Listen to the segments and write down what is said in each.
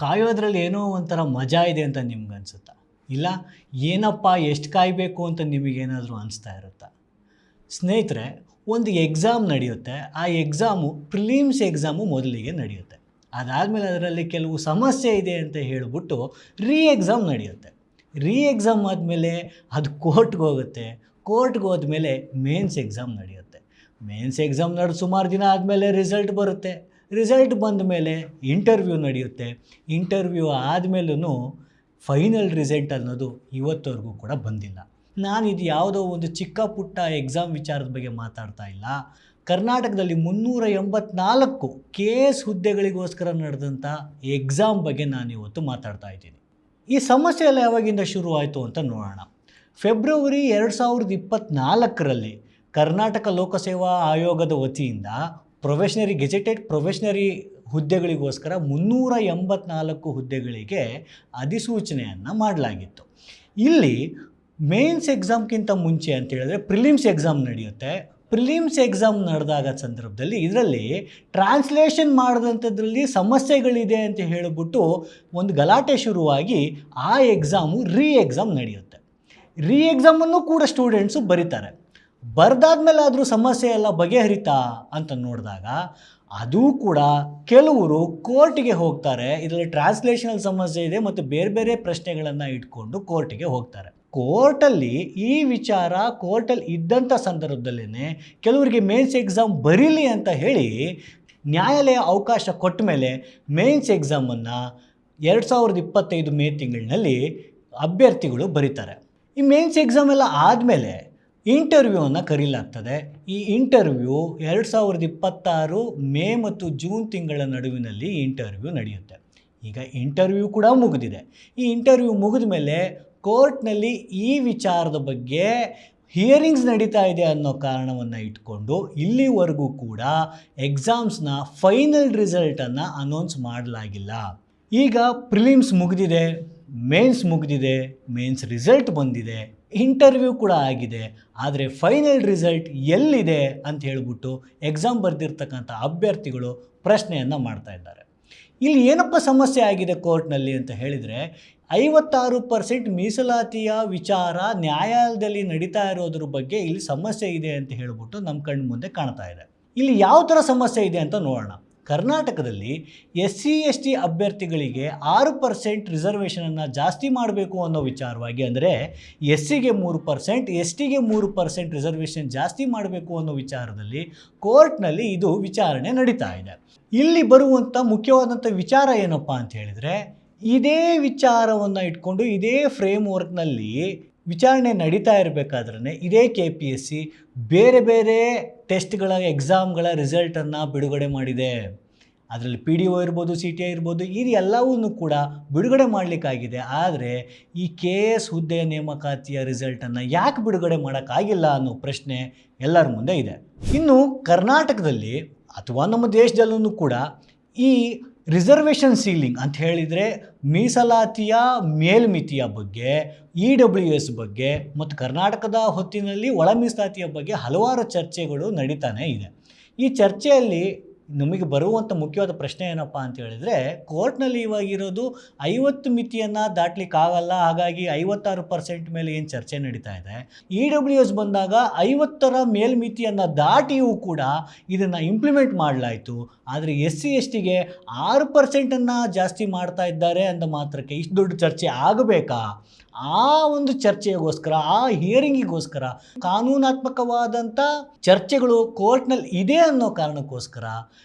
ಕಾಯೋದ್ರಲ್ಲಿ ಏನೋ ಒಂಥರ ಮಜಾ ಇದೆ ಅಂತ ನಿಮ್ಗನ್ಸುತ್ತಾ? ಇಲ್ಲ ಏನಪ್ಪ ಎಷ್ಟು ಕಾಯಬೇಕು ಅಂತ ನಿಮಗೇನಾದರೂ ಅನಿಸ್ತಾ ಇರುತ್ತಾ? ಸ್ನೇಹಿತರೆ, ಒಂದು ಎಕ್ಸಾಮ್ ನಡೆಯುತ್ತೆ. ಆ ಎಕ್ಸಾಮು ಪ್ರಿಲಿಮ್ಸ್ ಎಕ್ಸಾಮು ಮೊದಲಿಗೆ ನಡೆಯುತ್ತೆ. ಅದಾದಮೇಲೆ ಅದರಲ್ಲಿ ಕೆಲವು ಸಮಸ್ಯೆ ಇದೆ ಅಂತ ಹೇಳಿಬಿಟ್ಟು ಎಕ್ಸಾಮ್ ನಡೆಯುತ್ತೆ. ಎಕ್ಸಾಮ್ ಆದಮೇಲೆ ಅದು ಕೋರ್ಟ್ಗೆ ಹೋಗುತ್ತೆ. ಕೋರ್ಟ್ಗೆ ಹೋದ್ಮೇಲೆ ಮೇನ್ಸ್ ಎಕ್ಸಾಮ್ ನಡೆಯುತ್ತೆ. ಮೇನ್ಸ್ ಎಕ್ಸಾಮ್ ನಡೆದು ಸುಮಾರು ದಿನ ಆದಮೇಲೆ ರಿಸಲ್ಟ್ ಬರುತ್ತೆ. ರಿಸಲ್ಟ್ ಬಂದ ಮೇಲೆ ಇಂಟರ್ವ್ಯೂ ನಡೆಯುತ್ತೆ. ಇಂಟರ್ವ್ಯೂ ಆದಮೇಲೂ ಫೈನಲ್ ರಿಸಲ್ಟ್ ಅನ್ನೋದು ಇವತ್ತವರೆಗೂ ಕೂಡ ಬಂದಿಲ್ಲ. ನಾನಿದು ಯಾವುದೋ ಒಂದು ಚಿಕ್ಕ ಪುಟ್ಟ ಎಕ್ಸಾಮ್ ವಿಚಾರದ ಬಗ್ಗೆ ಮಾತಾಡ್ತಾ ಇಲ್ಲ. ಕರ್ನಾಟಕದಲ್ಲಿ 384 KS ಹುದ್ದೆಗಳಿಗೋಸ್ಕರ ನಡೆದಂಥ ಎಕ್ಸಾಮ್ ಬಗ್ಗೆ ನಾನಿವತ್ತು ಮಾತಾಡ್ತಾ ಇದ್ದೀನಿ. ಈ ಸಮಸ್ಯೆ ಎಲ್ಲ ಯಾವಾಗಿಂದ ಶುರುವಾಯಿತು ಅಂತ ನೋಡೋಣ. ಫೆಬ್ರವರಿ 2024ರಲ್ಲಿ ಕರ್ನಾಟಕ ಲೋಕಸೇವಾ ಆಯೋಗದ ವತಿಯಿಂದ ಗೆಜೆಟೆಡ್ ಪ್ರೊಫೆಷನರಿ ಹುದ್ದೆಗಳಿಗೋಸ್ಕರ 384 ಹುದ್ದೆಗಳಿಗೆ ಅಧಿಸೂಚನೆಯನ್ನು ಮಾಡಲಾಗಿತ್ತು. ಇಲ್ಲಿ ಮೇನ್ಸ್ ಎಕ್ಸಾಮ್ಗಿಂತ ಮುಂಚೆ ಅಂತ ಹೇಳಿದ್ರೆ ಪ್ರಿಲಿಮ್ಸ್ ಎಕ್ಸಾಮ್ ನಡೆಯುತ್ತೆ. ಪ್ರಿಲಿಮ್ಸ್ ಎಕ್ಸಾಮ್ ನಡೆದಾಗ ಸಂದರ್ಭದಲ್ಲಿ ಇದರಲ್ಲಿ ಟ್ರಾನ್ಸ್ಲೇಷನ್ ಮಾಡಿದಂಥದ್ರಲ್ಲಿ ಸಮಸ್ಯೆಗಳಿದೆ ಅಂತ ಹೇಳಿಬಿಟ್ಟು ಒಂದು ಗಲಾಟೆ ಶುರುವಾಗಿ ಆ ಎಕ್ಸಾಮು ಎಕ್ಸಾಮ್ ನಡೆಯುತ್ತೆ. ಎಕ್ಸಾಮನ್ನು ಕೂಡ ಸ್ಟೂಡೆಂಟ್ಸು ಬರೀತಾರೆ. ಬರೆದಾದ್ಮೇಲೆ ಆದರೂ ಸಮಸ್ಯೆ ಎಲ್ಲ ಬಗೆಹರಿತಾ ಅಂತ ನೋಡಿದಾಗ ಅದು ಕೂಡ ಕೆಲವರು ಕೋರ್ಟಿಗೆ ಹೋಗ್ತಾರೆ. ಇದರಲ್ಲಿ ಟ್ರಾನ್ಸ್ಲೇಷನಲ್ ಸಮಸ್ಯೆ ಇದೆ ಮತ್ತು ಬೇರೆ ಬೇರೆ ಪ್ರಶ್ನೆಗಳನ್ನು ಇಟ್ಕೊಂಡು ಕೋರ್ಟಿಗೆ ಹೋಗ್ತಾರೆ. ಕೋರ್ಟಲ್ಲಿ ಈ ವಿಚಾರ ಕೋರ್ಟಲ್ಲಿ ಇದ್ದಂಥ ಸಂದರ್ಭದಲ್ಲೇ ಕೆಲವರಿಗೆ ಮೇನ್ಸ್ ಎಕ್ಸಾಮ್ ಬರೀಲಿ ಅಂತ ಹೇಳಿ ನ್ಯಾಯಾಲಯ ಅವಕಾಶ ಕೊಟ್ಟ ಮೇಲೆ ಮೇನ್ಸ್ ಎಕ್ಸಾಮನ್ನು 2025 ಮೇ ತಿಂಗಳಿನಲ್ಲಿ ಅಭ್ಯರ್ಥಿಗಳು ಬರೀತಾರೆ. ಈ ಮೇನ್ಸ್ ಎಕ್ಸಾಮ್ ಎಲ್ಲ ಆದಮೇಲೆ ಇಂಟರ್ವ್ಯೂವನ್ನು ಕರೀಲಾಗ್ತದೆ. ಈ ಇಂಟರ್ವ್ಯೂ 2026 ಮೇ ಮತ್ತು ಜೂನ್ ತಿಂಗಳ ನಡುವಿನಲ್ಲಿ ಇಂಟರ್ವ್ಯೂ ನಡೆಯುತ್ತೆ. ಈಗ ಇಂಟರ್ವ್ಯೂ ಕೂಡ ಮುಗಿದಿದೆ. ಈ ಇಂಟರ್ವ್ಯೂ ಮುಗಿದ ಮೇಲೆ ಕೋರ್ಟ್ನಲ್ಲಿ ಈ ವಿಚಾರದ ಬಗ್ಗೆ ಹಿಯರಿಂಗ್ಸ್ ನಡೀತಾ ಇದೆ ಅನ್ನೋ ಕಾರಣವನ್ನು ಇಟ್ಕೊಂಡು ಇಲ್ಲಿವರೆಗೂ ಕೂಡ ಎಕ್ಸಾಮ್ಸ್ನ ಫೈನಲ್ ರಿಸಲ್ಟನ್ನು ಅನೌನ್ಸ್ ಮಾಡಲಾಗಿಲ್ಲ. ಈಗ ಪ್ರಿಲಿಮ್ಸ್ ಮುಗಿದಿದೆ, ಮೇನ್ಸ್ ಮುಗಿದಿದೆ, ಮೇನ್ಸ್ ರಿಸಲ್ಟ್ ಬಂದಿದೆ, ಇಂಟರ್ವ್ಯೂ ಕೂಡ ಆಗಿದೆ. ಆದರೆ ಫೈನಲ್ ರಿಸಲ್ಟ್ ಎಲ್ಲಿದೆ ಅಂತ ಹೇಳಿಬಿಟ್ಟು ಎಕ್ಸಾಮ್ ಬರೆದಿರ್ತಕ್ಕಂಥ ಅಭ್ಯರ್ಥಿಗಳು ಪ್ರಶ್ನೆಯನ್ನು ಮಾಡ್ತಾ ಇದ್ದಾರೆ. ಇಲ್ಲಿ ಏನಪ್ಪ ಸಮಸ್ಯೆ ಆಗಿದೆ ಕೋರ್ಟ್ನಲ್ಲಿ ಅಂತ ಹೇಳಿದರೆ 56% ಮೀಸಲಾತಿಯ ವಿಚಾರ ನ್ಯಾಯಾಲಯದಲ್ಲಿ ನಡೀತಾ ಇರೋದ್ರ ಬಗ್ಗೆ ಇಲ್ಲಿ ಸಮಸ್ಯೆ ಇದೆ ಅಂತ ಹೇಳಿಬಿಟ್ಟು ನಮ್ಮ ಕಣ್ಣು ಮುಂದೆ ಕಾಣ್ತಾ ಇದೆ. ಇಲ್ಲಿ ಯಾವ ಥರ ಸಮಸ್ಯೆ ಇದೆ ಅಂತ ನೋಡೋಣ. ಕರ್ನಾಟಕದಲ್ಲಿ SC/ST ಅಭ್ಯರ್ಥಿಗಳಿಗೆ 6% ರಿಸರ್ವೇಷನನ್ನು ಜಾಸ್ತಿ ಮಾಡಬೇಕು ಅನ್ನೋ ವಿಚಾರವಾಗಿ, ಅಂದರೆ SCಗೆ 3%, STಗೆ 3% ರಿಸರ್ವೇಷನ್ ಜಾಸ್ತಿ ಮಾಡಬೇಕು ಅನ್ನೋ ವಿಚಾರದಲ್ಲಿ ಕೋರ್ಟ್ನಲ್ಲಿ ಇದು ವಿಚಾರಣೆ ನಡೀತಾ ಇದೆ. ಇಲ್ಲಿ ಬರುವಂಥ ಮುಖ್ಯವಾದಂಥ ವಿಚಾರ ಏನಪ್ಪ ಅಂತ ಹೇಳಿದರೆ, ಇದೇ ವಿಚಾರವನ್ನು ಇಟ್ಕೊಂಡು ಇದೇ ಫ್ರೇಮ್ವರ್ಕ್ನಲ್ಲಿ ವಿಚಾರಣೆ ನಡೀತಾ ಇರಬೇಕಾದ್ರೆ ಇದೇ KPSC ಬೇರೆ ಬೇರೆ ಟೆಸ್ಟ್ಗಳ ಎಕ್ಸಾಮ್ಗಳ ರಿಸಲ್ಟನ್ನು ಬಿಡುಗಡೆ ಮಾಡಿದೆ. ಅದರಲ್ಲಿ PDO ಇರ್ಬೋದು, CTI ಇರ್ಬೋದು, ಇದು ಎಲ್ಲವನ್ನೂ ಕೂಡ ಬಿಡುಗಡೆ ಮಾಡಲಿಕ್ಕಾಗಿದೆ. ಆದರೆ ಈ KS ಹುದ್ದೆಯ ನೇಮಕಾತಿಯ ರಿಸಲ್ಟನ್ನು ಯಾಕೆ ಬಿಡುಗಡೆ ಮಾಡೋಕ್ಕಾಗಿಲ್ಲ ಅನ್ನೋ ಪ್ರಶ್ನೆ ಎಲ್ಲರ ಮುಂದೆ ಇದೆ. ಇನ್ನು ಕರ್ನಾಟಕದಲ್ಲಿ ಅಥವಾ ನಮ್ಮ ದೇಶದಲ್ಲೂ ಕೂಡ ಈ ರಿಸರ್ವೇಷನ್ ಸೀಲಿಂಗ್ ಅಂತ ಹೇಳಿದರೆ ಮೀಸಲಾತಿಯ ಮೇಲ್ಮಿತಿಯ ಬಗ್ಗೆ, EWS ಬಗ್ಗೆ ಮತ್ತು ಕರ್ನಾಟಕದ ಹೊತ್ತಿನಲ್ಲಿ ಒಳ ಮೀಸಲಾತಿಯ ಬಗ್ಗೆ ಹಲವಾರು ಚರ್ಚೆಗಳು ನಡೀತಾನೆ ಇದೆ. ಈ ಚರ್ಚೆಯಲ್ಲಿ ನಮಗೆ ಬರುವಂಥ ಮುಖ್ಯವಾದ ಪ್ರಶ್ನೆ ಏನಪ್ಪ ಅಂತ ಹೇಳಿದರೆ, ಕೋರ್ಟ್ನಲ್ಲಿ ಇವಾಗಿರೋದು 50 ಮಿತಿಯನ್ನು ದಾಟಲಿಕ್ಕಾಗಲ್ಲ, ಹಾಗಾಗಿ 56% ಮೇಲೆ ಏನು ಚರ್ಚೆ ನಡೀತಾ ಇದೆ. EWS ಬಂದಾಗ 50ರ ಮೇಲ್ಮಿತಿಯನ್ನು ದಾಟಿಯೂ ಕೂಡ ಇದನ್ನು ಇಂಪ್ಲಿಮೆಂಟ್ ಮಾಡಲಾಯಿತು. ಆದರೆ SC/STಗೆ 6%ಅನ್ನು ಜಾಸ್ತಿ ಮಾಡ್ತಾ ಇದ್ದಾರೆ ಅಂದ ಮಾತ್ರಕ್ಕೆ ಇಷ್ಟು ದೊಡ್ಡ ಚರ್ಚೆ ಆಗಬೇಕಾ? ಆ ಒಂದು ಚರ್ಚೆಗೋಸ್ಕರ, ಆ ಹಿಯರಿಂಗಿಗೋಸ್ಕರ ಕಾನೂನಾತ್ಮಕವಾದಂಥ ಚರ್ಚೆಗಳು ಕೋರ್ಟ್ನಲ್ಲಿ ಇದೆ ಅನ್ನೋ ಕಾರಣಕ್ಕೋಸ್ಕರ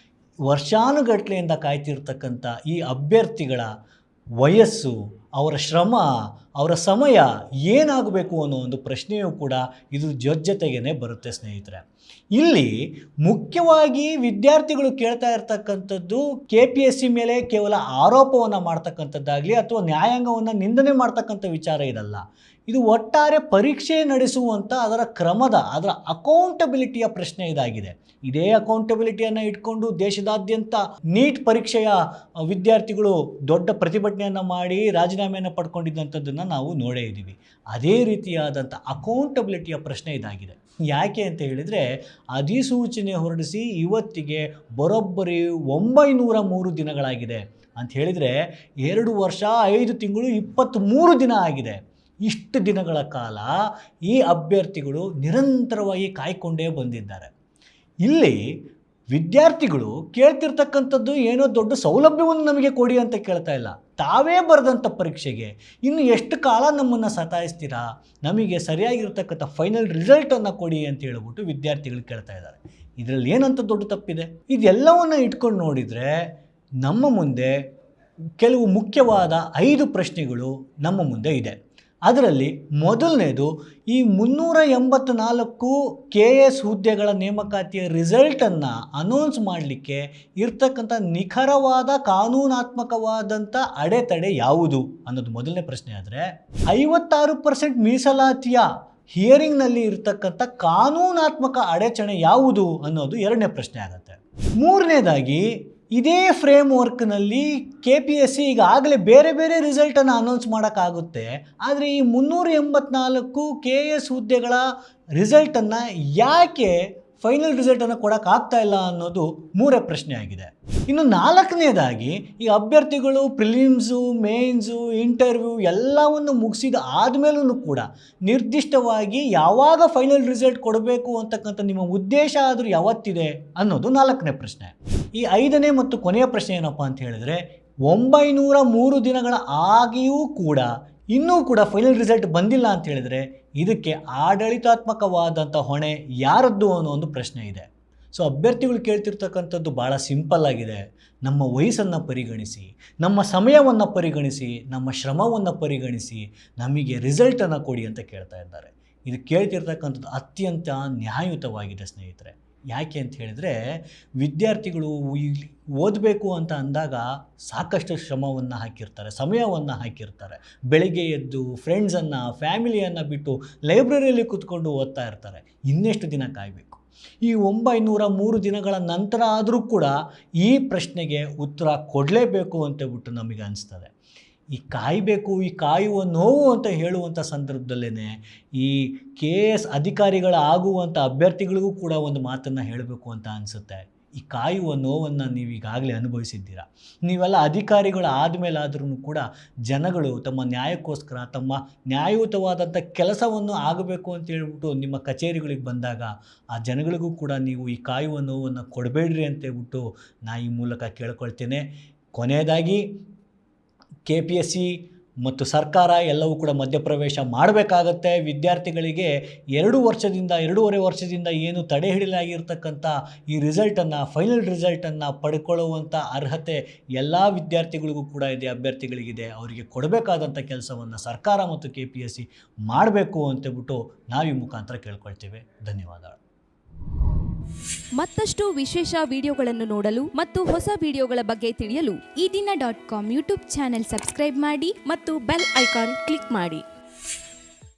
ವರ್ಷಾನುಗಟ್ಟಲೆಯಿಂದ ಕಾಯ್ತಿರ್ತಕ್ಕಂಥ ಈ ಅಭ್ಯರ್ಥಿಗಳ ವಯಸ್ಸು, ಅವರ ಶ್ರಮ, ಅವರ ಸಮಯ ಏನಾಗಬೇಕು ಅನ್ನೋ ಒಂದು ಪ್ರಶ್ನೆಯೂ ಕೂಡ ಇದು ಜೊತೆಗೇ ಬರುತ್ತೆ ಸ್ನೇಹಿತರೆ. ಇಲ್ಲಿ ಮುಖ್ಯವಾಗಿ ವಿದ್ಯಾರ್ಥಿಗಳು ಕೇಳ್ತಾ ಇರ್ತಕ್ಕಂಥದ್ದು KPSC ಮೇಲೆ ಕೇವಲ ಆರೋಪವನ್ನು ಮಾಡ್ತಕ್ಕಂಥದ್ದಾಗಲಿ ಅಥವಾ ನ್ಯಾಯಾಂಗವನ್ನು ನಿಂದನೆ ಮಾಡ್ತಕ್ಕಂಥ ವಿಚಾರ ಇದಲ್ಲ. ಇದು ಒಟ್ಟಾರೆ ಪರೀಕ್ಷೆ ನಡೆಸುವಂಥ ಅದರ ಕ್ರಮದ, ಅದರ ಅಕೌಂಟಬಿಲಿಟಿಯ ಪ್ರಶ್ನೆ ಇದಾಗಿದೆ. ಇದೇ ಅಕೌಂಟಬಿಲಿಟಿಯನ್ನು ಇಟ್ಕೊಂಡು ದೇಶದಾದ್ಯಂತ ನೀಟ್ ಪರೀಕ್ಷೆಯ ವಿದ್ಯಾರ್ಥಿಗಳು ದೊಡ್ಡ ಪ್ರತಿಭಟನೆಯನ್ನು ಮಾಡಿ ರಾಜೀನಾಮೆಯನ್ನು ಪಡ್ಕೊಂಡಿದ್ದಂಥದ್ದನ್ನು ನಾವು ನೋಡೇ ಇದ್ದೀವಿ. ಅದೇ ರೀತಿಯಾದಂಥ ಅಕೌಂಟಬಿಲಿಟಿಯ ಪ್ರಶ್ನೆ ಇದಾಗಿದೆ. ಯಾಕೆ ಅಂತ ಹೇಳಿದರೆ, ಅಧಿಸೂಚನೆ ಹೊರಡಿಸಿ ಇವತ್ತಿಗೆ ಬರೋಬ್ಬರಿ 903 ದಿನಗಳಾಗಿದೆ. ಅಂತ ಹೇಳಿದರೆ 2 ವರ್ಷ 5 ತಿಂಗಳು 23 ದಿನ ಆಗಿದೆ. ಇಷ್ಟು ದಿನಗಳ ಕಾಲ ಈ ಅಭ್ಯರ್ಥಿಗಳು ನಿರಂತರವಾಗಿ ಕಾಯ್ಕೊಂಡೇ ಬಂದಿದ್ದಾರೆ. ಇಲ್ಲಿ ವಿದ್ಯಾರ್ಥಿಗಳು ಕೇಳ್ತಿರ್ತಕ್ಕಂಥದ್ದು ಏನೋ ದೊಡ್ಡ ಸೌಲಭ್ಯವನ್ನು ನಮಗೆ ಕೊಡಿ ಅಂತ ಕೇಳ್ತಾ ಇಲ್ಲ. ತಾವೇ ಬರೆದಂಥ ಪರೀಕ್ಷೆಗೆ ಇನ್ನು ಎಷ್ಟು ಕಾಲ ನಮ್ಮನ್ನು ಸತಾಯಿಸ್ತೀರಾ, ನಮಗೆ ಸರಿಯಾಗಿರ್ತಕ್ಕಂಥ ಫೈನಲ್ ರಿಸಲ್ಟನ್ನು ಕೊಡಿ ಅಂತ ಹೇಳ್ಬಿಟ್ಟು ವಿದ್ಯಾರ್ಥಿಗಳು ಕೇಳ್ತಾ ಇದ್ದಾರೆ. ಇದರಲ್ಲಿ ಏನಂತ ದೊಡ್ಡ ತಪ್ಪಿದೆ? ಇದೆಲ್ಲವನ್ನು ಇಟ್ಕೊಂಡು ನೋಡಿದರೆ ನಮ್ಮ ಮುಂದೆ ಕೆಲವು ಮುಖ್ಯವಾದ 5 ಪ್ರಶ್ನೆಗಳು ನಮ್ಮ ಮುಂದೆ ಇದೆ. ಅದರಲ್ಲಿ ಮೊದಲನೇದು, ಈ 384 KS ಹುದ್ದೆಗಳ ನೇಮಕಾತಿಯ ರಿಸಲ್ಟನ್ನು ಅನೌನ್ಸ್ ಮಾಡಲಿಕ್ಕೆ ಇರ್ತಕ್ಕಂಥ ನಿಖರವಾದ ಕಾನೂನಾತ್ಮಕವಾದಂಥ ಅಡೆತಡೆ ಯಾವುದು ಅನ್ನೋದು ಮೊದಲನೇ ಪ್ರಶ್ನೆ. ಆದರೆ 56% ಮೀಸಲಾತಿಯ ಹಿಯರಿಂಗ್ನಲ್ಲಿ ಇರ್ತಕ್ಕಂಥ ಕಾನೂನಾತ್ಮಕ ಅಡಚಣೆ ಯಾವುದು ಅನ್ನೋದು ಎರಡನೇ ಪ್ರಶ್ನೆ ಆಗುತ್ತೆ. ಮೂರನೇದಾಗಿ, ಇದೇ ಫ್ರೇಮ್ ವರ್ಕ್ನಲ್ಲಿ KPSC ಈಗಾಗಲೇ ಬೇರೆ ಬೇರೆ ರಿಸಲ್ಟನ್ನು ಅನೌನ್ಸ್ ಮಾಡೋಕ್ಕಾಗುತ್ತೆ, ಆದರೆ ಈ 384 KS ಹುದ್ದೆಗಳ ರಿಸಲ್ಟನ್ನು ಯಾಕೆ ಫೈನಲ್ ರಿಸಲ್ಟನ್ನು ಕೊಡೋಕ್ಕಾಗ್ತಾ ಇಲ್ಲ ಅನ್ನೋದು ಮೂರೇ ಪ್ರಶ್ನೆ ಆಗಿದೆ. ಇನ್ನು ನಾಲ್ಕನೇದಾಗಿ, ಈ ಅಭ್ಯರ್ಥಿಗಳು ಪ್ರಿಲಿಮ್ಸು, ಮೇನ್ಸು, ಇಂಟರ್ವ್ಯೂ ಎಲ್ಲವನ್ನು ಮುಗಿಸಿದ ಆದಮೇಲೂ ಕೂಡ ನಿರ್ದಿಷ್ಟವಾಗಿ ಯಾವಾಗ ಫೈನಲ್ ರಿಸಲ್ಟ್ ಕೊಡಬೇಕು ಅಂತಕ್ಕಂಥ ನಿಮ್ಮ ಉದ್ದೇಶ ಆದರೂ ಯಾವತ್ತಿದೆ ಅನ್ನೋದು ನಾಲ್ಕನೇ ಪ್ರಶ್ನೆ. ಈ 5ನೇ ಮತ್ತು ಕೊನೆಯ ಪ್ರಶ್ನೆ ಏನಪ್ಪ ಅಂತ ಹೇಳಿದ್ರೆ, 903 ದಿನಗಳ ಆಗಿಯೂ ಕೂಡ ಇನ್ನೂ ಕೂಡ ಫೈನಲ್ ರಿಸಲ್ಟ್ ಬಂದಿಲ್ಲ ಅಂತ ಹೇಳಿದರೆ ಇದಕ್ಕೆ ಆಡಳಿತಾತ್ಮಕವಾದಂಥ ಹೊಣೆ ಯಾರದ್ದು ಅನ್ನೋ ಒಂದು ಪ್ರಶ್ನೆ ಇದೆ. ಸೊ ಅಭ್ಯರ್ಥಿಗಳು ಕೇಳ್ತಿರ್ತಕ್ಕಂಥದ್ದು ಭಾಳ ಸಿಂಪಲ್ ಆಗಿದೆ. ನಮ್ಮ ವಯಸ್ಸನ್ನು ಪರಿಗಣಿಸಿ, ನಮ್ಮ ಸಮಯವನ್ನು ಪರಿಗಣಿಸಿ, ನಮ್ಮ ಶ್ರಮವನ್ನು ಪರಿಗಣಿಸಿ ನಮಗೆ ರಿಸಲ್ಟನ್ನು ಕೊಡಿ ಅಂತ ಕೇಳ್ತಾ ಇದ್ದಾರೆ. ಇದು ಕೇಳ್ತಿರ್ತಕ್ಕಂಥದ್ದು ಅತ್ಯಂತ ನ್ಯಾಯಯುತವಾಗಿದೆ ಸ್ನೇಹಿತರೆ. ಯಾಕೆ ಅಂತ ಹೇಳಿದರೆ, ವಿದ್ಯಾರ್ಥಿಗಳು ಇಲ್ಲಿ ಓದಬೇಕು ಅಂತ ಅಂದಾಗ ಸಾಕಷ್ಟು ಶ್ರಮವನ್ನು ಹಾಕಿರ್ತಾರೆ, ಸಮಯವನ್ನು ಹಾಕಿರ್ತಾರೆ. ಬೆಳಿಗ್ಗೆ ಎದ್ದು ಫ್ರೆಂಡ್ಸನ್ನು, ಫ್ಯಾಮಿಲಿಯನ್ನು ಬಿಟ್ಟು ಲೈಬ್ರರಿಯಲ್ಲಿ ಕೂತ್ಕೊಂಡು ಓದ್ತಾ ಇರ್ತಾರೆ. ಇನ್ನೆಷ್ಟು ದಿನ ಕಾಯಬೇಕು? ಈ 903 ದಿನಗಳ ನಂತರ ಆದರೂ ಕೂಡ ಈ ಪ್ರಶ್ನೆಗೆ ಉತ್ತರ ಕೊಡಲೇಬೇಕು ಅಂತೇಳ್ಬಿಟ್ಟು ನಮಗೆ ಅನಿಸ್ತದೆ. ಈ ಕಾಯಬೇಕು, ಈ ಕಾಯುವ ನೋವು ಅಂತ ಹೇಳುವಂಥ ಸಂದರ್ಭದಲ್ಲೇ ಈ KS ಅಧಿಕಾರಿಗಳಾಗುವಂಥ ಅಭ್ಯರ್ಥಿಗಳಿಗೂ ಕೂಡ ಒಂದು ಮಾತನ್ನು ಹೇಳಬೇಕು ಅಂತ ಅನಿಸುತ್ತೆ. ಈ ಕಾಯುವ ನೋವನ್ನು ನೀವು ಈಗಾಗಲೇ ಅನುಭವಿಸಿದ್ದೀರಾ. ನೀವೆಲ್ಲ ಅಧಿಕಾರಿಗಳು ಆದಮೇಲಾದ್ರೂ ಕೂಡ ಜನಗಳು ತಮ್ಮ ನ್ಯಾಯಕ್ಕೋಸ್ಕರ, ತಮ್ಮ ನ್ಯಾಯಯುತವಾದಂಥ ಕೆಲಸವನ್ನು ಆಗಬೇಕು ಅಂತ ಹೇಳ್ಬಿಟ್ಟು ನಿಮ್ಮ ಕಚೇರಿಗಳಿಗೆ ಬಂದಾಗ ಆ ಜನಗಳಿಗೂ ಕೂಡ ನೀವು ಈ ಕಾಯುವ ನೋವನ್ನು ಕೊಡಬೇಡ್ರಿ ಅಂತೇಳ್ಬಿಟ್ಟು ನಾ ಈ ಮೂಲಕ ಕೇಳ್ಕೊಳ್ತೇನೆ. ಕೊನೆಯದಾಗಿ, KPSC ಮತ್ತು ಸರ್ಕಾರ ಎಲ್ಲವೂ ಕೂಡ ಮಧ್ಯಪ್ರವೇಶ ಮಾಡಬೇಕಾಗತ್ತೆ. ವಿದ್ಯಾರ್ಥಿಗಳಿಗೆ 2 ವರ್ಷದಿಂದ ಏನು ತಡೆ ಹಿಡಿಯಲಾಗಿರ್ತಕ್ಕಂಥ ಈ ರಿಸಲ್ಟನ್ನು, ಫೈನಲ್ ರಿಸಲ್ಟನ್ನು ಪಡ್ಕೊಳ್ಳುವಂಥ ಅರ್ಹತೆ ಎಲ್ಲ ವಿದ್ಯಾರ್ಥಿಗಳಿಗೂ ಕೂಡ ಇದೆ, ಅಭ್ಯರ್ಥಿಗಳಿಗಿದೆ. ಅವರಿಗೆ ಕೊಡಬೇಕಾದಂಥ ಕೆಲಸವನ್ನು ಸರ್ಕಾರ ಮತ್ತು KPSC ಮಾಡಬೇಕು ಅಂತೇಳ್ಬಿಟ್ಟು ನಾವು ಈ ಮುಖಾಂತರ ಕೇಳ್ಕೊಳ್ತೇವೆ. ಧನ್ಯವಾದಗಳು. ಮತ್ತಷ್ಟು ವಿಶೇಷ ವಿಡಿಯೋಗಳನ್ನು ನೋಡಲು ಮತ್ತು ಹೊಸ ವಿಡಿಯೋಗಳ ಬಗ್ಗೆ ತಿಳಿಯಲು eDina.com ಯೂಟ್ಯೂಬ್ ಚಾನೆಲ್ ಸಬ್ಸ್ಕ್ರೈಬ್ ಮಾಡಿ ಮತ್ತು ಬೆಲ್ ಐಕಾನ್ ಕ್ಲಿಕ್ ಮಾಡಿ.